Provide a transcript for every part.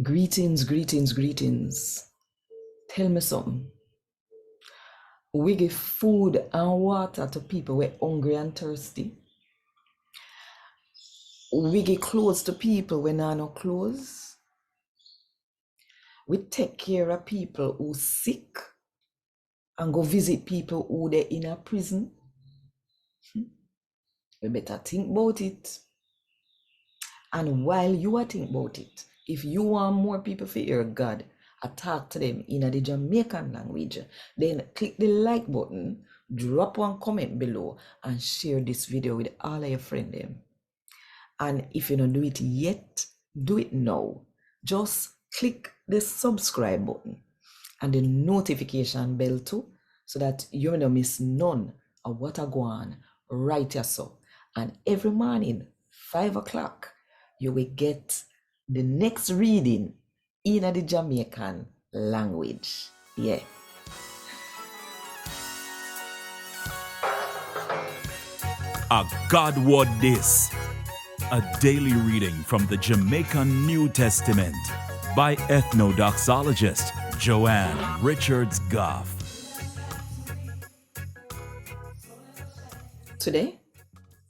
Greetings, greetings, greetings. Tell me something. We give food and water to people who are hungry and thirsty. We give clothes to people when there are no clothes. We take care of people who sick and go visit people who they're in a prison. We better think about it. And while you are thinking about it, if you want more people to hear God, I talk to them in the Jamaican language, then click the like button, drop one comment below, and share this video with all of your friends. And if you don't do it yet, do it now. Just click the subscribe button and the notification bell too, so that you don't miss none of what I go on right here. So, and every morning, 5 o'clock, you will get the next reading in the Jamaican language. Yeah. A God Word This, a daily reading from the Jamaican New Testament by Ethnodoxologist Joanne Richards Goffe. Today,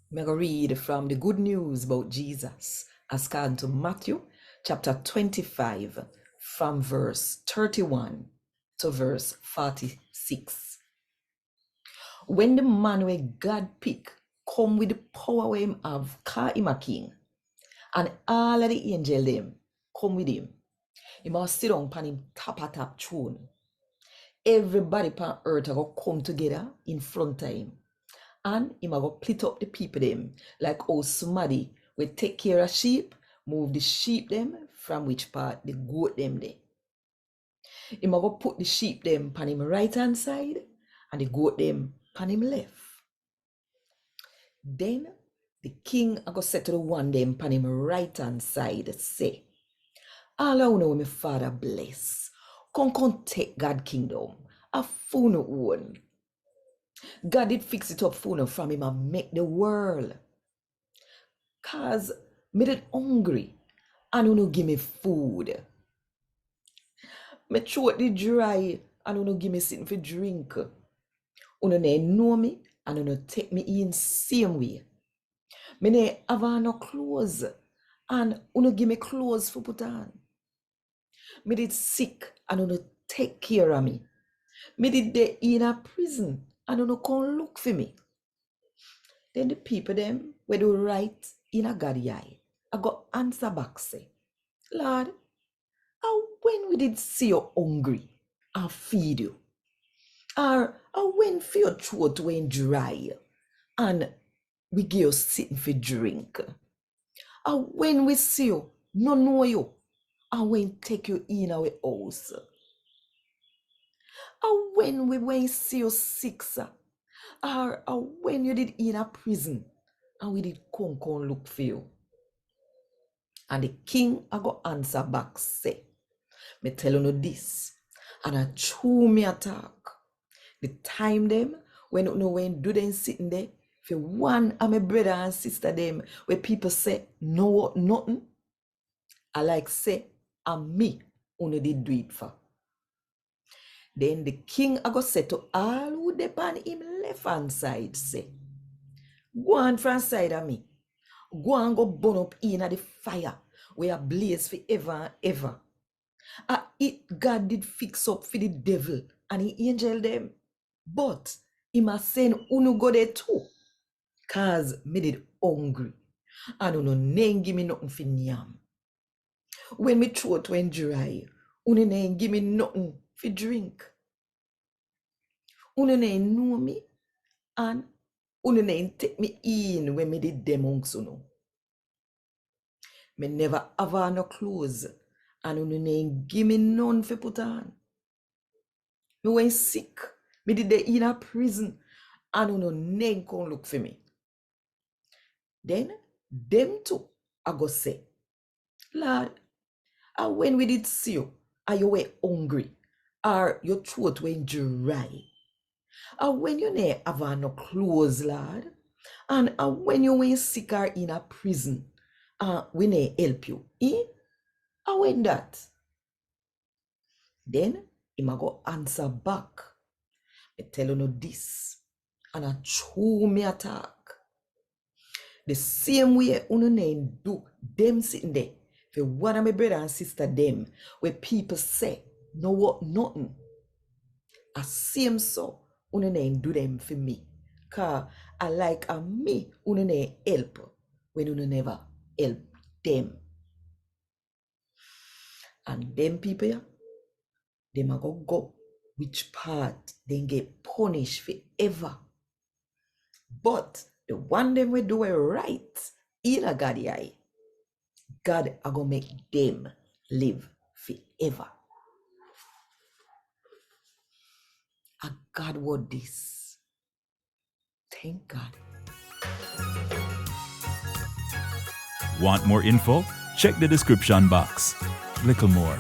I'm going to read from the good news about Jesus as according to Matthew chapter 25 from verse 31 to verse 46. When the man where God pick come with the power where him have, call him a king, and all of the angels them come with him, he must sit down upon him top throne. Everybody upon earth are going to come together in front of him. And he might go split up the people them, like how somebody will take care of sheep, move the sheep them from which part the goat them there. He might go put the sheep them on him right hand side and the goat them on him left. Then the king I go say to the one them on him right hand side, say, all I know my father bless, come take God kingdom, a full own. God did fix it up for you from him and make the world. Cause me did hungry and you no give me food. Me throat the dry and you no give me something for drink. You no know me and you no take me in same way. Me ne have no clothes and you no give me clothes for put on. Me did sick and you no take care of me. Me did dey in a prison and you no come look for me. Then the people them where do right in a God eye, I got answer back say, Lord, how when we did see you hungry, I feed you. Or when for your throat went dry and we give you something for drink. Or when we see you, no know you, and when take you in our house. Or when we went see you sick, sir. Or when you did in a prison and we did come look for you. And the king I go answer back say, me tell you this, and I chew me attack. The time them when you know when do them sitting there for one of my brother and sister them where people say no nothing, I like say and me only did do it for. Then the king I go say to all who depend him left hand side say, go on from side of me, go and go burn up in the fire where blaze forever and ever. God did fix up for the devil and he angel them. But he must send unu go there too. Cause me did hungry. And unu name give me nothing for nyam. When me throat went dry, unu name give me nothing for drink. Unu name know me and unu name take me in when me did them amongst unu. Me never have no clothes and unu name give me none for put on. Me went sick. Me did they in a prison and unu name come look for me. Then them too I go say, Lord, when we did see you, are you were hungry, or your throat went dry, or when you ne have no clothes, Lord, and when you were sick or in a prison, we ne help you, How when that? Then him a go answer back. I tell you no this. And a true me attack. The same way unu name do them sitting there. For one of my brother and sister them, where people say, no what nothing. I same so unu name do them for me. Cause I like a me unu name help when unu never help them. And them people, yeah, them a go which part they get punished forever. But the one them we do it right, in a God eye, God are gonna make them live forever. A God word this. Thank God. Want more info? Check the description box. Little more.